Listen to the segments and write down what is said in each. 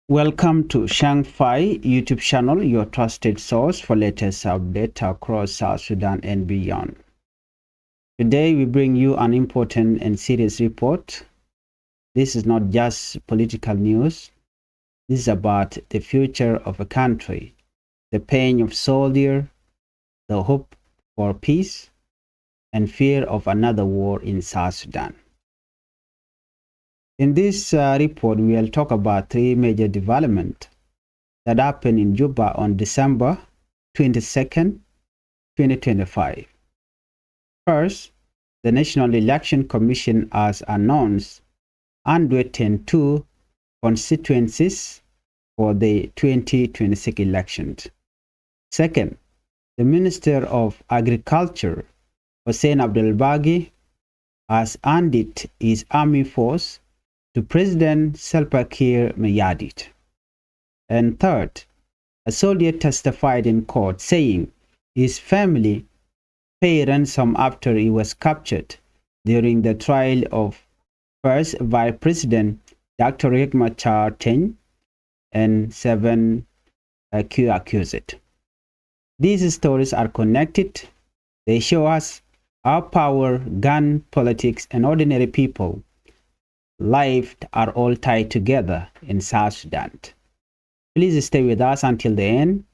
Welcome to Changfied YouTube channel, your trusted source for latest updates across South Sudan and beyond. Today we bring you an important and serious report. This is not just political news. This is about the future of a country, the pain of soldiers, the hope for peace, and fear of another war in South Sudan. In this report, we will talk about three major developments that happened in Juba on December 22nd, 2025. First, the National Election Commission has announced 102 constituencies for the 2026 elections. Second, the Minister of Agriculture, Hussein Abdelbagi, has handed his army force to President Salva Kiir Mayardit. And third, a soldier testified in court saying his family paid ransom after he was captured during the trial of first Vice President Dr. Riek Machar and 7 accused. These stories are connected. They show us how power, gun, politics, and ordinary people life are all tied together in South Sudan. Please stay with us until the end.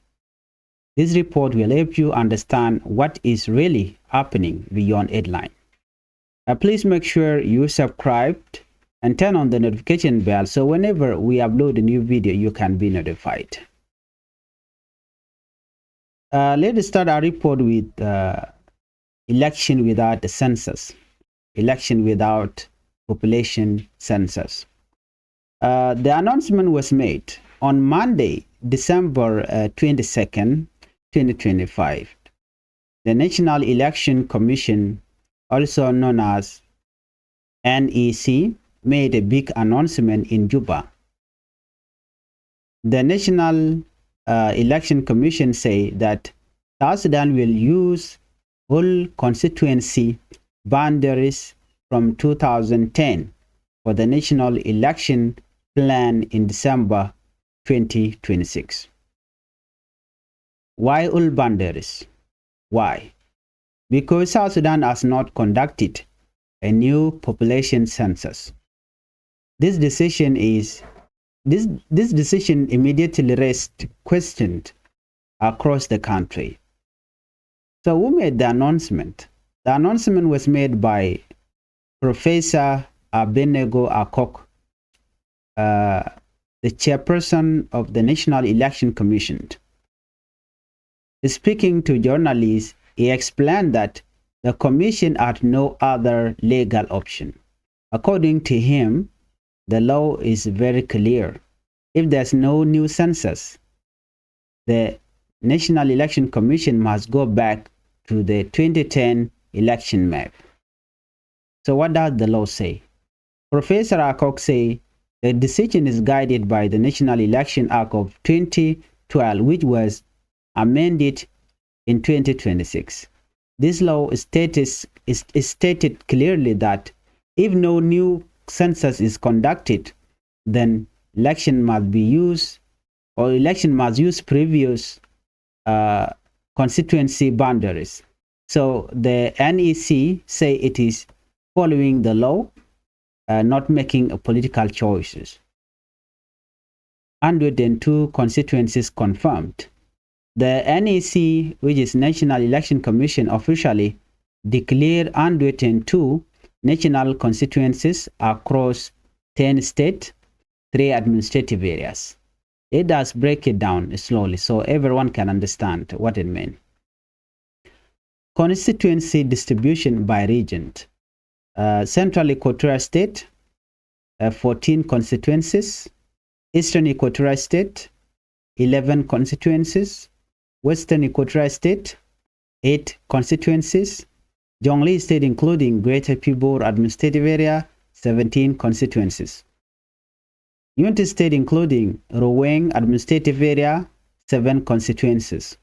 This report will help you understand what is really happening beyond headline. Please make sure you subscribed and turn on the notification bell so whenever we upload a new video, you can be notified. Let's start our report with election without the census. Election without population census. The announcement was made on Monday, December 22nd, 2025. The National Election Commission, also known as NEC, made a big announcement in Juba. The National Election Commission say that South Sudan will use all constituency boundaries from 2010 for the national election plan in December 2026. Why all boundaries? Why? Because South Sudan has not conducted a new population census. This decision immediately raised questions across the country. So who made the announcement? The announcement was made by Professor Abednego Akok, the chairperson of the National Election Commission. Speaking to journalists, he explained that the commission had no other legal option. According to him, the law is very clear. If there's no new census, the National Election Commission must go back to the 2010 election map. So what does the law say? Professor Akok say the decision is guided by the National Election Act of 2012, which was amended in 2026. This law stated clearly that if no new census is conducted, then election must use previous constituency boundaries. So the NEC say it is following the law, not making political choices. 102 constituencies confirmed. The NEC, which is National Election Commission, officially declared 102 national constituencies across 10 states, 3 administrative areas. It does break it down slowly so everyone can understand what it means. Constituency distribution by region. Central Equatorial State, 14 constituencies. Eastern Equatorial State, 11 constituencies. Western Equatorial State, 8 constituencies. Jonglei State, including Greater Pibor Administrative Area, 17 constituencies. Unity State, including Roweng Administrative Area, 7 constituencies.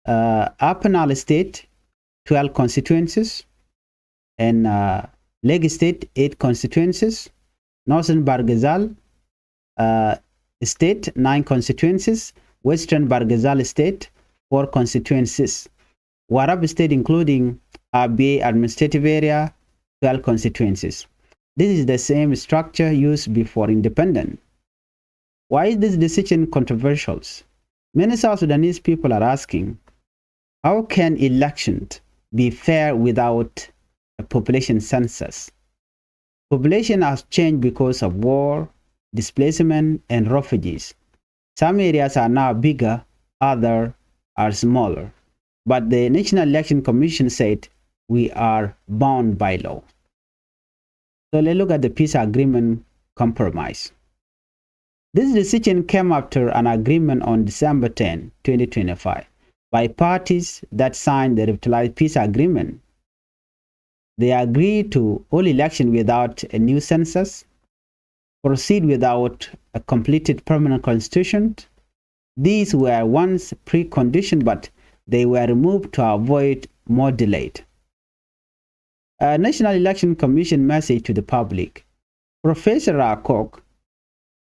Upper Nile State, 12 constituencies. And Lake State, 8 constituencies. Northern Barghazal, State, 9 constituencies. Western Barghazal State, 4 constituencies. Warab State, including Abyei administrative area, 12 constituencies. This is the same structure used before independence. Why is this decision controversial? Many South Sudanese people are asking, how can elections be fair without a population census? Population has changed because of war, displacement, and refugees. Some areas are now bigger, others are smaller. But the National Election Commission said we are bound by law. So let's look at the peace agreement compromise. This decision came after an agreement on December 10, 2025, by parties that signed the revitalized peace agreement. They agreed to all elections without a new census, proceed without a completed permanent constitution. These were once preconditioned, but they were removed to avoid more delay. A National Election Commission message to the public. Professor Rakok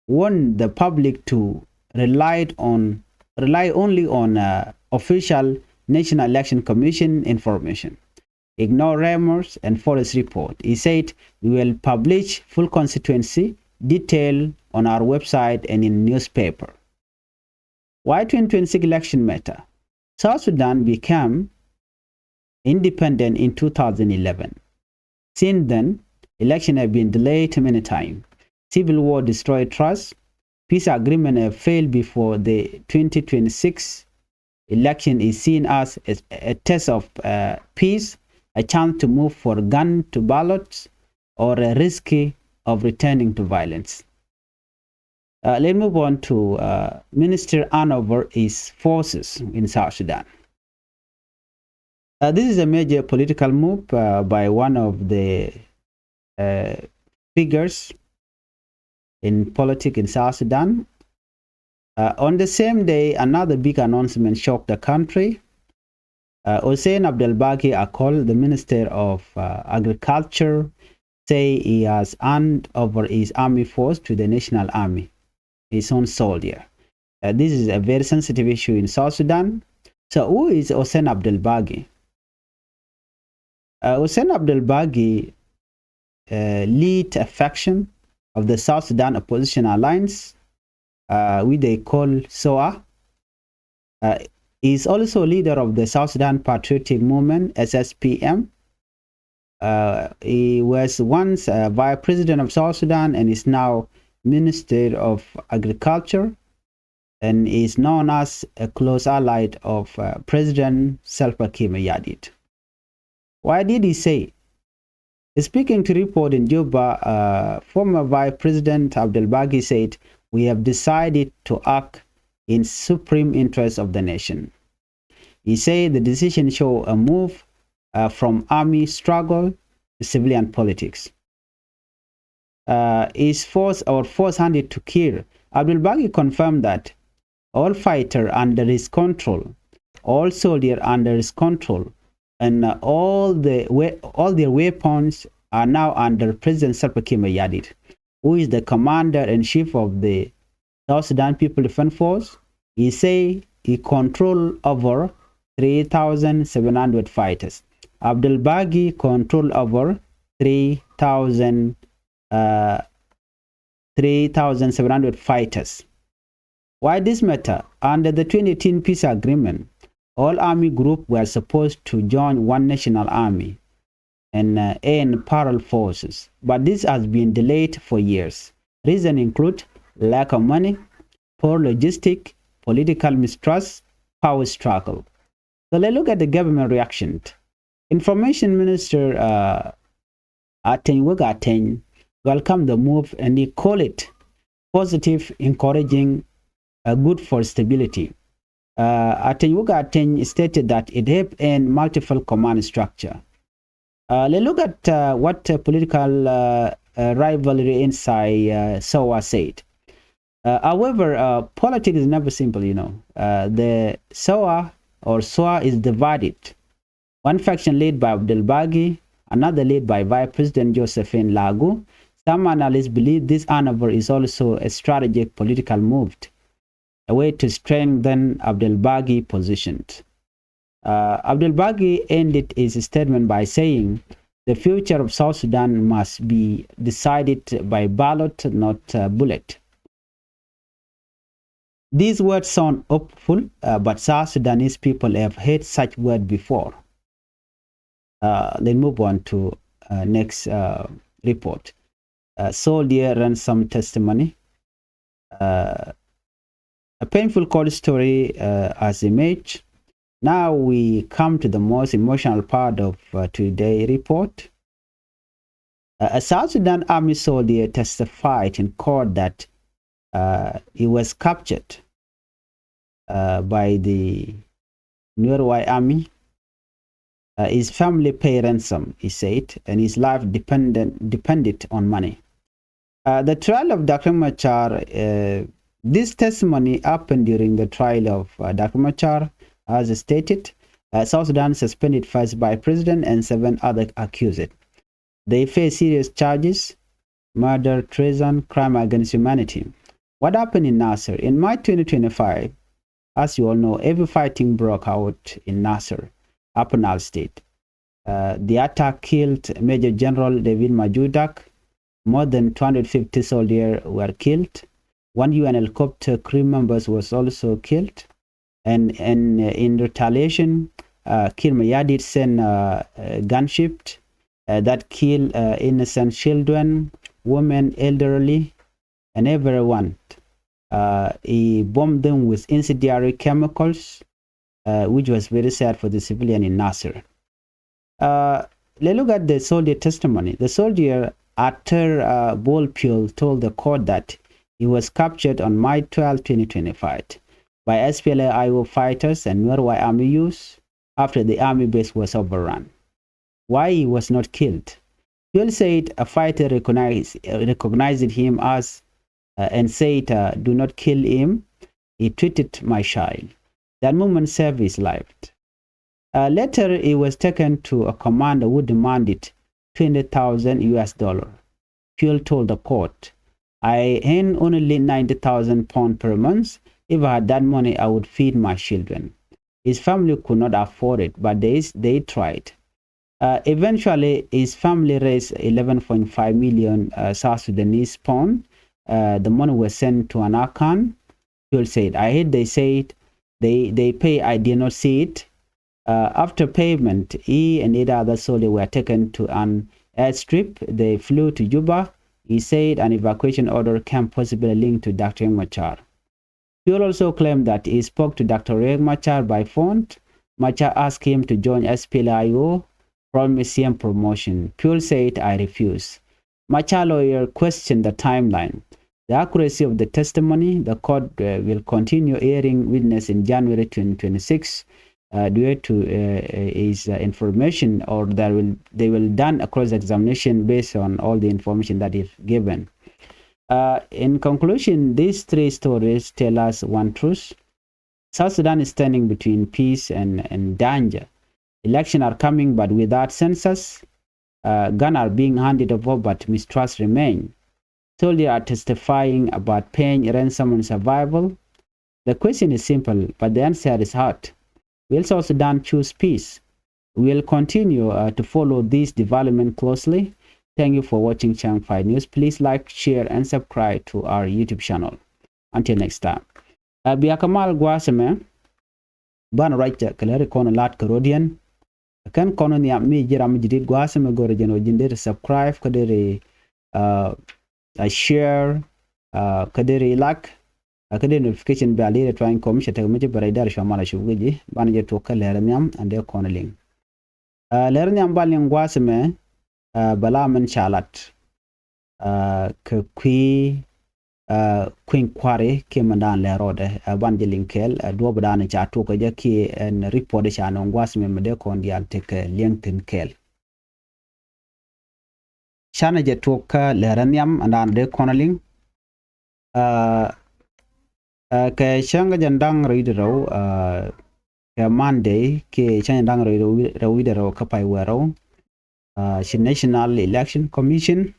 warned the public to rely only on official National Election Commission information. Ignore rumors and false report. He said we will publish full constituency detail on our website and in newspaper. Why 2026 election matter? South Sudan became independent in 2011. Since then, elections have been delayed many times. Civil war destroyed trust. Peace agreement have failed before the 2026 election is seen as a test of peace, a chance to move for gun to ballots, or a risk of returning to violence. Let's move on to Minister Hanover his forces in South Sudan. This is a major political move by one of the figures in politics in South Sudan. On the same day, another big announcement shocked the country. Hussein Abdelbaki Akol, the Minister of Agriculture, say he has handed over his army force to the National Army, his own soldier. This is a very sensitive issue in South Sudan. So who is Hussein Abdelbaki? Hussein Abdelbaki lead a faction of the South Sudan Opposition Alliance, which they call SOA. He is also leader of the South Sudan Patriotic Movement, SSPM. He was once Vice President of South Sudan and is now Minister of Agriculture, and is known as a close ally of President Salva Kiir Mayardit. Why did he say? Speaking to report in Juba, former Vice President Abdelbaki said, "We have decided to act in supreme interest of the nation." He said the decision shows a move from army struggle to civilian politics. His force handed to Kiir. Abdelbaki confirmed that all fighters under his control, all soldiers under his control, and all their weapons are now under President Salva Kiir Mayardit, who is the commander-in-chief of the South Sudan People Defense Force. He say he control over 3,700 fighters. Abdelbaki control over 3,700 fighters. Why this matter? Under the 2018 peace agreement, all army groups were supposed to join one national army and end parallel forces, but this has been delayed for years. Reasons include lack of money, poor logistics, political mistrust, power struggle. So let's look at the government reaction. Information Minister Ateng Wegateng welcomed the move and he called it positive, encouraging, good for stability. Ateng Wegateng stated that it helped end multiple command structure. Let's look at what political rivalry inside SOA said. However, politics is never simple, you know. The SOA is divided. One faction led by Abdelbaki, another led by Vice President Josephine Lagu. Some analysts believe this handover is also a strategic political move, a way to strengthen Abdel Baghi's position. Abdel Baghi ended his statement by saying, "The future of South Sudan must be decided by ballot, not bullet." These words sound hopeful, but South Sudanese people have heard such words before. Let's move on to next report. Soldier ransom testimony. A painful cold story has emerged. Now we come to the most emotional part of today's report. A South Sudan army soldier testified in court that he was captured by the Norway army. His family paid ransom, he said, and his life depended on money. The trial of Dr. Machar, this testimony happened during the trial of Dr. Machar, as stated. South Sudan suspended first by president and 7 other accused. They face serious charges: murder, treason, crime against humanity. What happened in Nasser? In March 2025, as you all know, heavy fighting broke out in Nasser, Upper Nile State. The attack killed Major General David Majudak. More than 250 soldiers were killed. 1 UN helicopter crew members was also killed. And in retaliation, Kir Mayadit sent a gunship that killed innocent children, women, elderly, and everyone. He bombed them with incendiary chemicals, which was very sad for the civilian in Nasser. Let's look at the soldier testimony. The soldier, after Bolpul, told the court that he was captured on March 12, 2025 by SPLA-IO fighters and Norway army youths after the army base was overrun. Why he was not killed? Pul said a fighter recognized him as and said, "Do not kill him. He treated my child." That moment saved his life. Later, he was taken to a commander who demanded $20,000. Pul told the court, "I earn only £90,000 per month. If I had that money, I would feed my children." His family could not afford it, but they tried. Eventually, his family raised 11.5 million South Sudanese pound. The money was sent to an account. Pul said, "I heard they said they pay. I did not see it." After payment, he and 8 other soldiers were taken to an airstrip. They flew to Juba. He said an evacuation order came possibly linked to Dr. Machar. Pul also claimed that he spoke to Dr. Machar by phone. Machar asked him to join SPLA-IO, promised him promotion. Pul said, "I refuse." Machar lawyer questioned the timeline, the accuracy of the testimony. The court will continue hearing witness in January 2026 due to his information, or they will done a cross-examination based on all the information that is given. In conclusion, these 3 stories tell us one truth. South Sudan is standing between peace and danger. Elections are coming, but without census. Guns are being handed over, but mistrust remains. Soldiers are testifying about paying ransom and survival. The question is simple, but the answer is hard. Will South Sudan choose peace? We will continue to follow this development closely. Thank you for watching Changfied News. Please like, share, and subscribe to our YouTube channel. Until next time. Biakamal Guaseme, Ban Raja, Kaleri Kono Lat Karodian, Kan Kono Niami Jiram Jidid Guaseme Gorajano Jinder, subscribe, Kaderi share, Kaderi like, Akade notification bell trying commission to make Barada Shamala Shugi, Banaja Toka Lerniam, and their Koneling. Lerniam Baling Guaseme. Balaman Chalat Kwi Queen Quarry Kimandan Lerode Bandeling Kel Dwobadan Chatuka Jaki and Reportation on Guasme Medecon the Antike Liangton Kel Shana Jatuka Leranium and Andre Conneling Ke Shanga Jandang Reader Monday Ke Chandang Reader Kapai Wero National Election Commission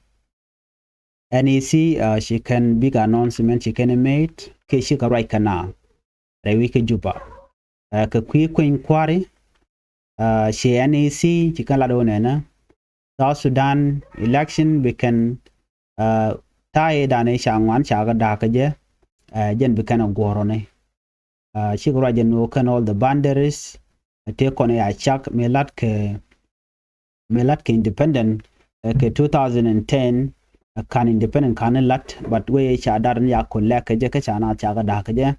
NEC she can big announcement she can make ke she ka right kana re wiki juba ka kwi inquiry she NEC she kan la do na South Sudan election we can tae dane shangwan chaga da ka je jen be kana goro ne she ka right no kan all the boundaries take on a chak melat ke independent ke 2010 kan independent kan lat but we cha dar ya ko le ke je ka chana cha ga da ke je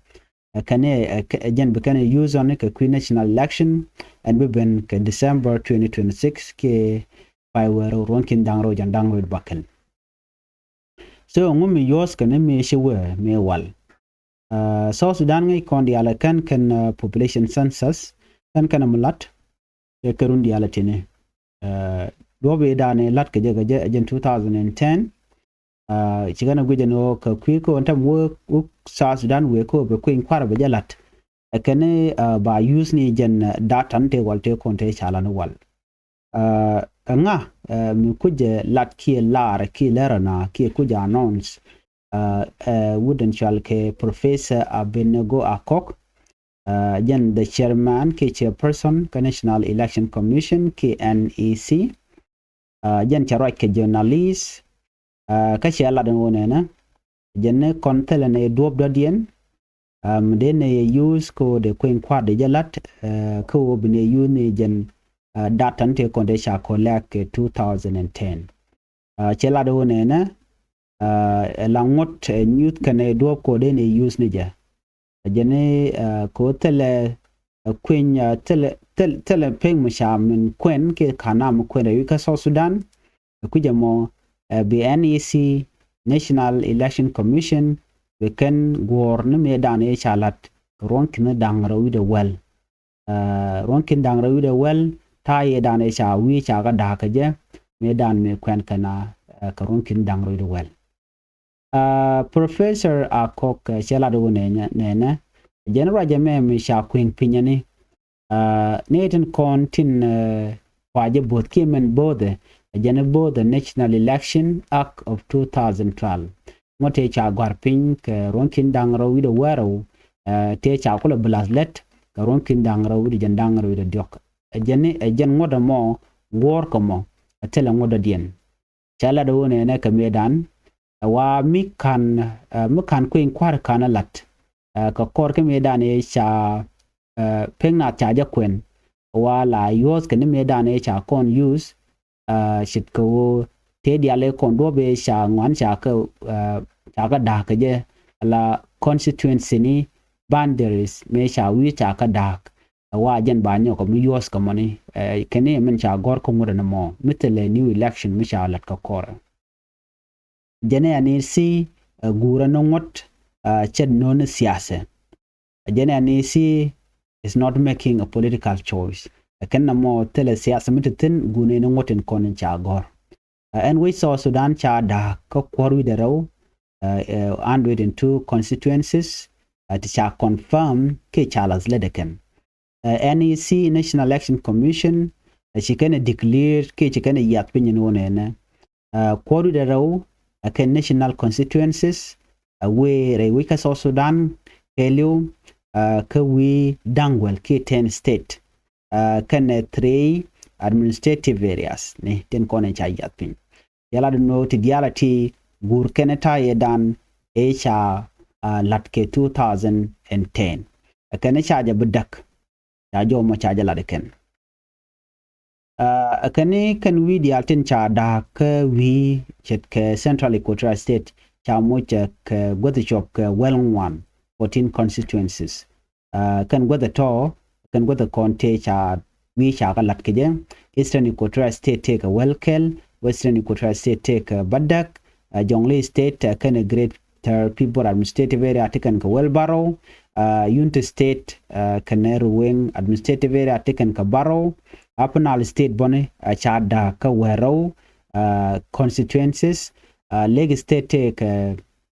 kane jen be kan use on ke national election and we been ke December 2026 ke by were ronkin dangro jan dangro bakel so ngumi yos kan me shewe me wal South Sudan ngai kon di ala kan population census kan mulat ke kerundi ala tene dobe dane lat ke je 2010 chigana guje no ka kwiko ontam wo South Sudan we ko be kuin kwara be jalat kene ba use ni jen data nte walte konte chala no wal nga mi kuje lat ki lar ki lerana ki kuje announce wooden chal ke Professor Abenego Akok jen the chairman ke chairperson ka National Election Commission KNEC jen charoy ke journalist ka shi ala dan wona na jenne kontele ne dob dodien de ne use ko de queen quad de jalat ko bine uni jen data nte konde sha ko lek 2010 chela do wona na la ngot youth kane dob ko de ne use ne ja jenne ko tele queen tele peng mushamin queen ke kanam queen de ka South Sudan kujamo BNEC National Election Commission we can gorn me dan e chalat ronkin dangra wi de well ronkin dangra wi de well ta ye dan e cha wi cha ga da ka je me dan me kwen kana ka ronkin dangra wi de well Professor Akok chela do ne ne general jame me sha queen pinyani neten kontin waje bot kimen bode Janabo the National Election Act of 2012. Mote cha gwarpin ke ronkin dangro wido wero te cha kula blaslet ke ronkin dangro wido jandangro wido diok. Jen ngoda mo wor komo atela ngoda dien. Chala do ne ke medan wa mikan queen kwar kana lat ka kor ke medan e cha pengna cha ja kwen wala yos ke medan e cha kon use shit ko te diale kon do be sha ngwan sha ka da ka je la constituency ni boundaries me sha wi cha ka da wa jen ba nyo ko mi yos ko moni kene men sha gor ko ngura na mo mitele new election mi sha lat ka kor jene ani si gura no ngot ched non siyasa jene ani si is not making a political choice kenna mo tele siyasa mititin gune no ngoten konin cha gor and we saw Sudan cha da ko korwi de raw 102 constituencies to cha confirm ke chalas ledeken NEC National Election Commission she can declare ke she can yat pinyin wonene korwi de raw ke national constituencies we ka South Sudan helio ke we dangwel ke 10 state kan 3 administrative areas ne ten konen cha yatpin yala no ti dialati gur keneta yedan e cha latke 2010 kan cha ja bedak cha jo mo cha ja ladken kan wi dialtin cha da ke wi chet ke Central Equatorial State cha mo cha ke godchop ke welwan 14 constituencies kan godato kan gwada konte cha wi cha ga lat keje Eastern Equatorial State take a Welkel, Western Equatorial State take a Badak, Jonglei State kan a Greater People Administrative Area taken ka Welbaro, Unity State kan Ruweng Administrative Area taken ka Baro, Apanal State bone cha da ka Wero constituencies, Lake State take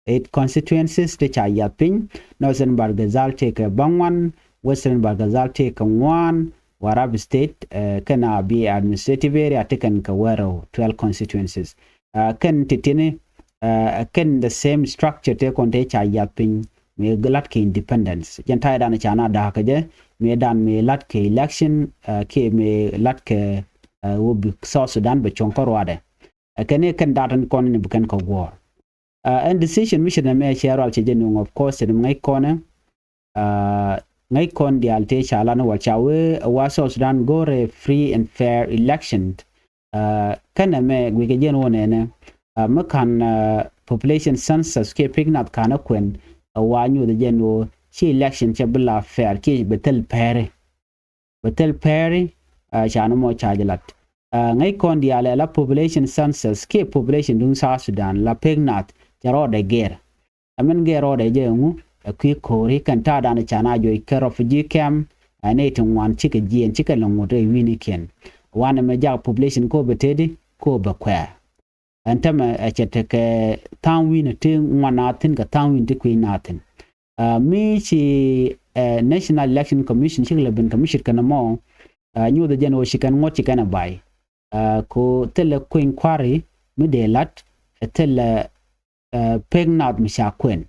8 constituencies te cha yapin, Northern Bargazal take a Bangwan, Western Bargazal take 1, Warab State kana be administrative area taken ka wero 12 constituencies kan titine ken the same structure te kon te cha yapin me lat ke independence jan ta dan cha na da ka je me dan me lat ke election ke me lat ke wo bi South Sudan be chon korwade ken ken datan kon ni bukan ko war and decision mission me share al che jenu of course ni ngai kone ngai kon di alte cha la no wa cha we wa South Sudan gore free and fair election kana me gwi ke jen wone ne makan population census ke picking up kana kwen wa nyu de jeno chi election che bla fair ke betel pere cha no mo cha jalat ngai kon di ala la population census ke population dun South Sudan la pegnat jaro de ger amen gero de jengu ki kori kan ta dan cha na jo ke refugee camp ane tun wan chike jien chike longo de wini ken wana me ja population ko betedi ko ba kwa antama achete ke town win te wana tin ka town win te queen natin mi chi national election commission chikle ben commission kana mo nyu de jeno shikan ngoti kana bai ko tele ko inquiry mi de lat tele pegnat mi sha kwen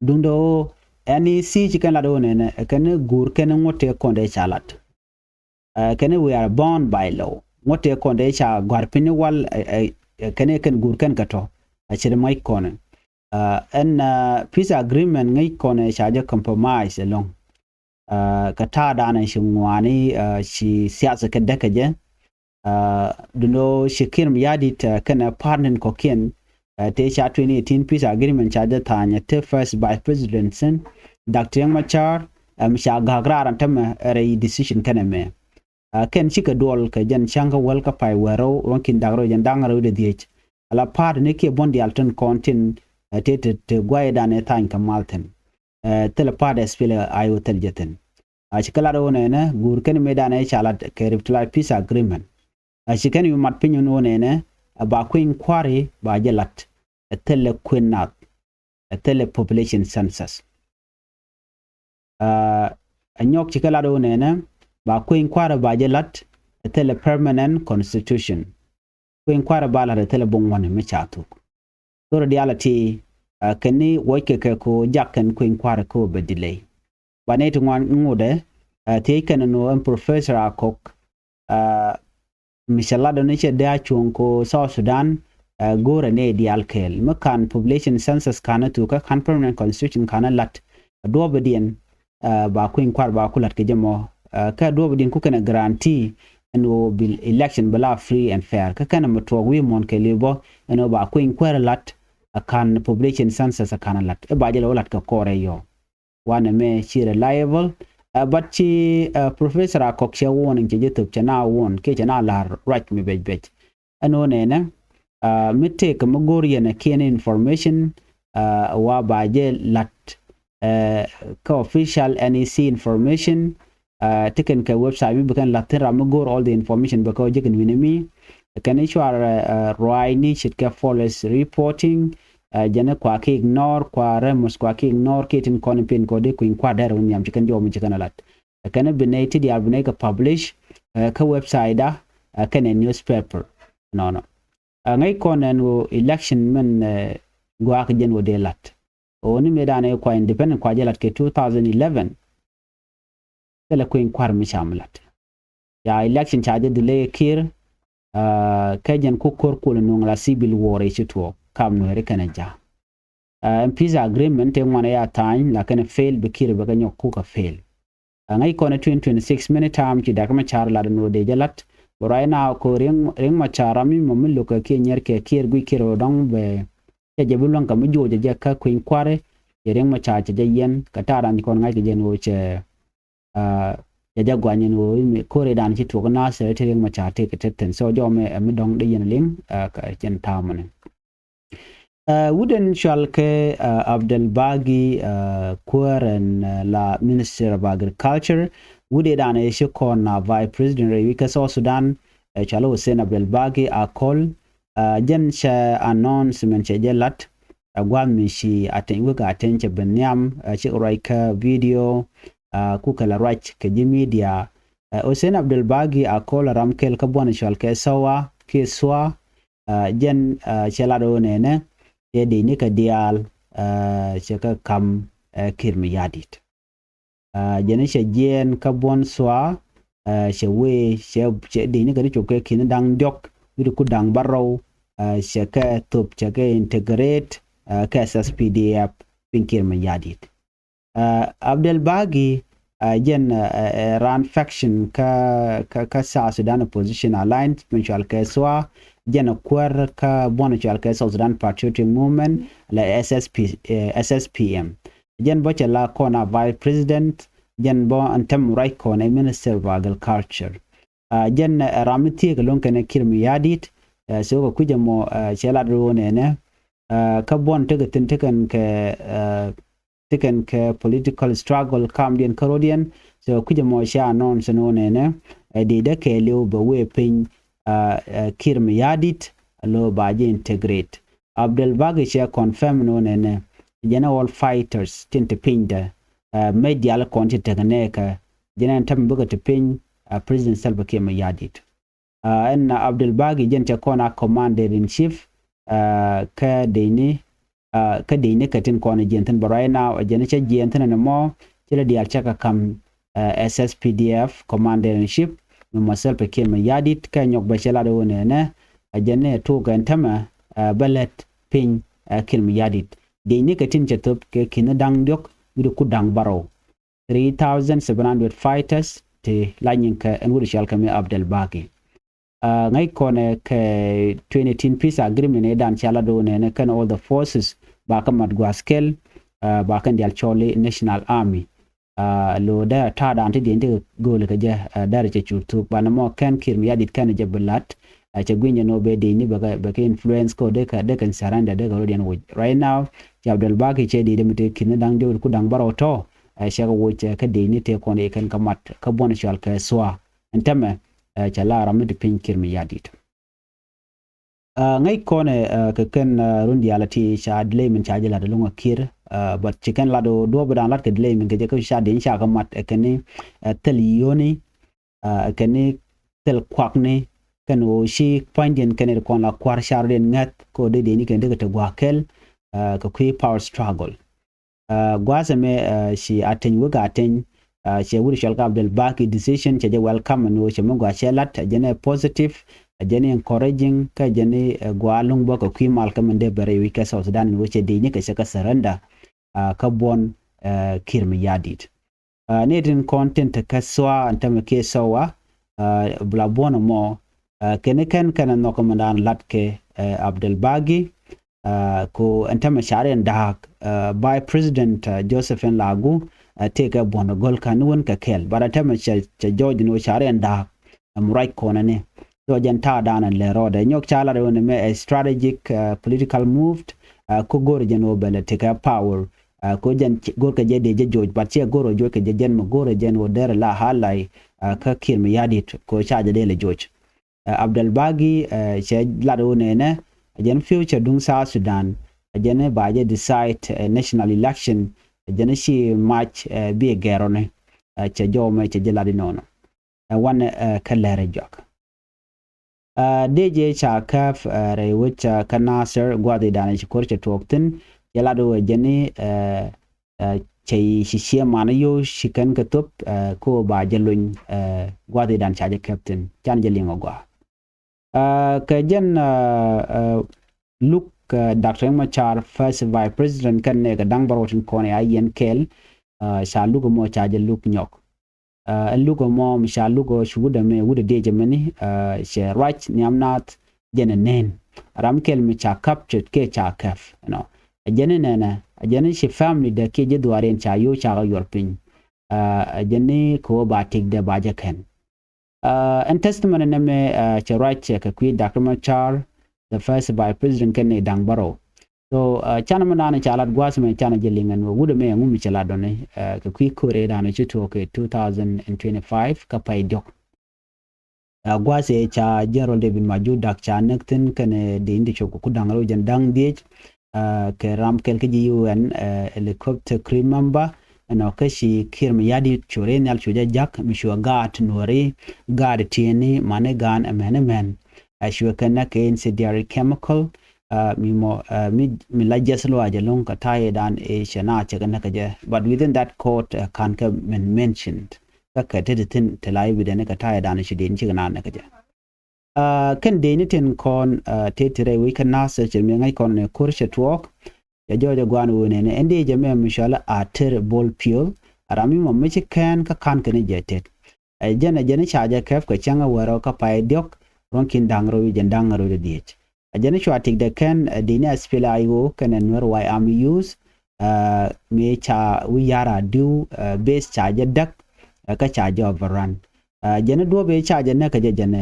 dundo any si chikan la do ne kana gur kana ngote konde chalat kene we are bound by law ngote konde cha garpini wal kene ken gur ken kato achire mai kone en peace agreement ngai kone cha je compromise along kata dana shi ngwani shi siasa ke dekaje duno shikim yadit kana partner koken te cha 2018 peace agreement cha de tanya te first by president sen Dr. Machar sha gagraran tam re decision kana me ken chika dol ka jan changa wal ka pai wero wankin dagro jan dangaro de diech ala part ne ke bondi alton kontin te gwaida ne tan kamalten tele part espele ayo tel jeten chikala do ne gur ken medane chala ke reply peace agreement chiken yu mat pinyo no ne ba queen quarry ba jelat tele quinat tele population census anyok chikala do ne ba queen kwara ba jelat tele permanent constitution queen kwara ba la tele bongwane me chatu so reality keni woike ke ko jakken queen kwara ko be delay ba ne to ngode te ken no professor akok mishala do ne che da ko South Sudan gore ne di alkel makan population census kana to ka kan permanent constitution kana lat do bedien ba queen kwara ba kulat ke jemo ka do bedin ku kana guarantee no bil election bala free and fair ka kana mutwa wi mon ke lebo eno ba queen kwara lat akan population census akan lat e ba jelo lat ka kore yo wana me chi reliable but chi professor akok che won ke youtube chana won ke chana lar right me bej ano ne na mitte ka magori na kene information wa ba je lat ka official NEC information taken ka website we can latera magor all the information because you can win me can issue right ni shit ka flawless reporting jana kwa ke ignore kwa remus kwa ke ignore ketin konpin ko de kuin kwa dare unyam chikan jo mi chikan lat kana benated ya bene ka publish ka website da kana newspaper no ngai konen election men gwa ka jen wo de lat oni medane kwa independent kwa jelat ke 2011 tele kuin kwar mi chamlat ya election charge delay kir kajen ku korkul no ngla civil war e chito kam no re kanaja peace agreement e ngwana ya time la kana fail be kir be ganyo ku ka fail ngai kone 2026 minute time ki dakma char la no de jalat boraina ko ring ma charami mo millo ka ke nyer ke kir gui kiro dong be je bulon ka mi joje je ka kuin kware ring ma cha je yen ka taran ko ngai ke jen wo che ya jagwanye no mi kore dan chi to na se te ring ma cha te ke ten so jo me mi dong de yen ling ka chen tamane wooden shalke Abdel Bagi Kuren la Minister of Agriculture wude dan e shikon na Vice President Rewika South Sudan chalo Hussein Abdel Bagi a call jen sha announcement che jelat gwami shi atengu ka atenche benyam chi raika video kukala right ke media Hussein Abdel Bagi a call ramkel ka bon shalke sawa ke swa jen chelado nene ye de ni ka dial che ka kam kirmi yadit jene che jen ka bon swa che we che de ni ka ri ke kin dang dok wi ku dang baro che ka top che ka integrate ka SSPDF pin kirmi yadit Abdel Bagi jen ran faction ka South Sudan opposition alliance mutual keswa jen kwar ka mutual ka South Sudan Patriotic Movement la SSPM jen bo la kona vice president jen bo antem right kona minister of agriculture jen ramiti ka lon kana kirmi yadit so ko kuje mo chela do ne ka bon tegatin tekan ka taken ke political struggle kam dien Carodian so kuje mo sha non so ne de de ke leo be we pin kirmi yadit lo ba je integrate Abdel Bagi she confirm no ne general fighters tinte pinda media la konti tekane ka jena tam buga te pin president Salva Kiir yadit en Abdel Bagi jente kona commander in chief ka de ni ka de ne katin kona jenten but right now jene cha jenten na mo tira di alchaka kam SSPDF commander in chief no myself Kiir yadit ka nyok bachela do ne jene to ga ntama ballet pin Kiir yadit de ne katin chatop ke kin dang dok widu ku dang baro 3700 fighters te lanyin ka en wudu shal kam Abdel Bagi ngai kone ke 2018 peace agreement ne dan chala do ne kan all the forces ba kan madgwaskel ba kan dial chole national army lo da ta dan ti dinte gol ka ja dar ce chutu ba na mo kan Kiir yadit kan je bulat ce gwinya no be de ni ba ka influence ko de kan saranda de Carodian right now Abdel Bagi ce de mite kin dang de ku dang baro to shaka wo ce ka de ni te ko ne kan kamat ka bon shal ka swa antame chala ramid pin Kiir yadit ngai kone ka kan rundi alati sha dle min cha jela de lunga Kiir but chicken lado do badan lat ka dle min ke ka sha de sha kamat kani tel yoni kani tel kwakne kan o shi finding kan ko la kwar shar den ngat ko de ni kan de ta gwakel ka kui power struggle gwaza me shi aten wuga aten she wuri shalka Abdel Bagi decision che je welcome no che mo gwa shelat jene positive jene encouraging ka jene gwalung bo ko kui mal kam de bare wi ka South Sudan wo che de ni ka shaka saranda ka bon Kiir yadit ne din content ka swa antama ke sawa bla bona mo kene kan no komandan latke Abdel Bagi ko antama sharian dak by president Josephine Lagu take a bon gol kanun ka kel baratama cha George no sharian dak right kona ne so janta danan le roda nyok chala de ne a strategic political move ko gor jeno bele take a power ko jan gor ka je de George but che goro jo ka je jen mo goro jen wo der la halai ka Kiir yadit ko chaja de le George Abdel Bagi che lado ne jen future dung South Sudan jen ba je decide national election jen shi match be gerone che jo me che jeladi nono one kalere jok DJ cha kaf re wucha kanasir gwadi dana shi korche toktin jelado jeni che shi mana yo shikan katup ko ba jelun gwadi dan cha je captain chan jelingo gwa ka jen look Dr. Machar first vice president kan ne ga dang barotin kone ayen kel sha lugo mo cha je look nyok lugo mo sha lugo shuda me wuda de jamani she right nyamnat jene nen ram kel mi cha captured ke cha kaf no jene nena jene she family de ke je duaren cha yo cha ga yorpin jene ko ba tik de ba je ken and testimony ne me cha right check ku Dr. Machar the first by president kan ne dang baro so chana manana cha lat gwas me chana jelingan wuda me ngumi cha ladone ka ku kore dana chuto ke 2025 ka pay dok gwase cha General David Maju dak cha nekten kan de indi choko ku dangalo jan dang die ke ram kel ke UN helicopter crew member no kashi Kiir yadit chore nyal chuja jak mishwa gat nore gad tieni mane gan amenemen ashwa kana ke incendiary chemical mi la jeslo aja long ka taye dan e shana che kana kaje but within that court kan ka mentioned ka ka tin telai within ka taye dan shi din chi kana na kaje kan de ni tin kon te tire we kan na se che mi ngai kon ne kurshe twok ya jojo gwan wone ne ende je me mishala a ter ball pure arami mo me chi kan ne jetet jene chaja kef ka changa waro ka pai diok ronkin dangro jen dangro de diech ajene chwa tik de ken dine aspila ayo ken nwer why am use me cha wi yara do base charge dak ka charge overrun jene do be charge ne ka jene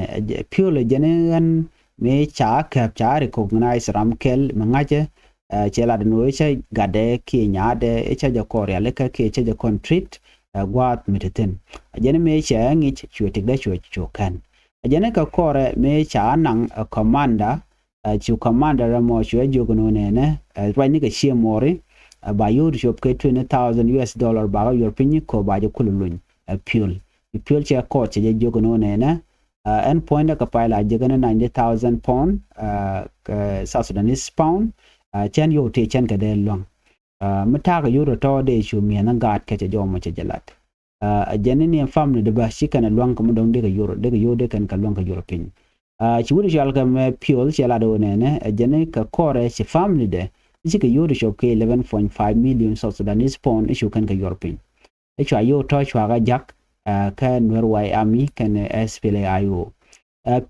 pure jene an me cha kep cha recognize ramkel mangaje chela de no cha gade ki nyade cha ja korea le ka ke cha ja contrit gwat miteten ajene me cha ngi chwe tik de chwe kan ajene ka kore me cha nang commander chu commander ramo chwe jogono ne right ni ka shie mori ba yur shop ke $20,000 ba yor pinyi ko ba je kululun fuel che ko che jogono ne en point ka paila jegana 90,000 pound South Sudanese pound chen yo te chen ka de long mata ka yuro to de chu mi na gat ke che jomo che jalat ajene ni family de ba shikana long ko don de ka yuro de ka yo de kan ka long ka yuro pin chiwuri shal ka me fuel chela do ne ajene ka kore che family de chi ka yuro shop ke 11.5 million South Sudanese pound issue kan ka European chwa yo to chwa ga jak ka Norway army kan SPLA-IO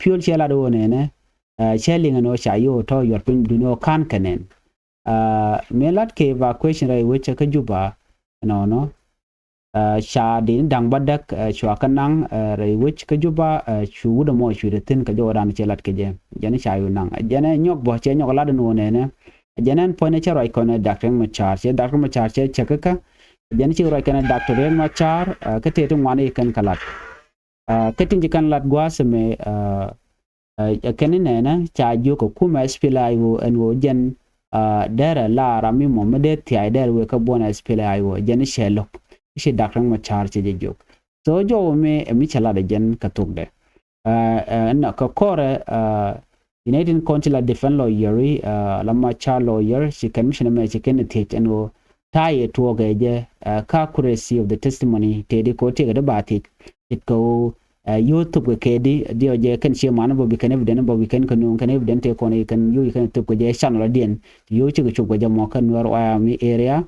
fuel chela do ne shelling no cha yo to European do no kan kanen melat ke evacuation rai which ka juba no sha din dang badak chwa kanang rai which ka juba chu da mo chu tin ka joran chelat ke je jani sha yu nang jana nyok bo che nyok la no ne janan point cha rai kone doctor ma char che chakaka jani chi rai kana doctor ma char ka te tu ngani kan kalat ka tin ji kan lat gwa se me kanin ne cha ju ko kuma SPLA-IO en wo jen dara la rami mo mede ti ai der we ka bona SPLA-IO jani shelo shi doctor ma char che jok so jo me mi chala de jen ka tuk de na ka kore United Consular Defense Lawyer lama char lawyer she commissioner me che ken te en wo tai to ga je accuracy of the testimony te de ko te ga ba te it go YouTube ke di dio je kan che man bo bi kan evident bo bi kan evident ko ne kan yu kan to ko je channel dien yu chi ko go je mo kan war mi area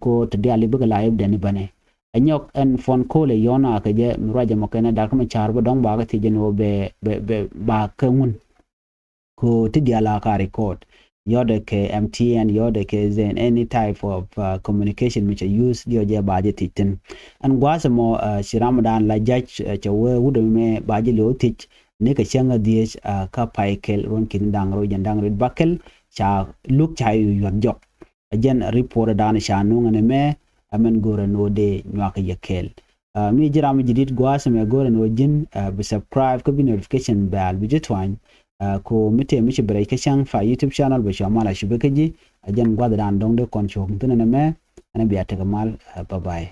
ko to dia li bu la evident bane anyok en phone call yona ka je mi raja mo kan da kuma char bo dong ba ga ti je no be ba kan ko ti dia la ka record yode ke MTN yode ke zen any type of communication which I use dio je baje titin and gwasa mo shiramadan la judge che we wudo me baje lo tich ne ka changa die ka paikel ron kin dangro jandang red bakel cha look cha yu jok again report dan sha no ngane me amen gore no de nyaka yekel mi jiram jidit gwasa me gore no jin be subscribe ko bi notification bell bi jetwan ko mite mishi bere ke Changfied YouTube channel be shamala shibekaji ajan gwada dan dong de kon chok tuna me ana biya ta kamal bye bye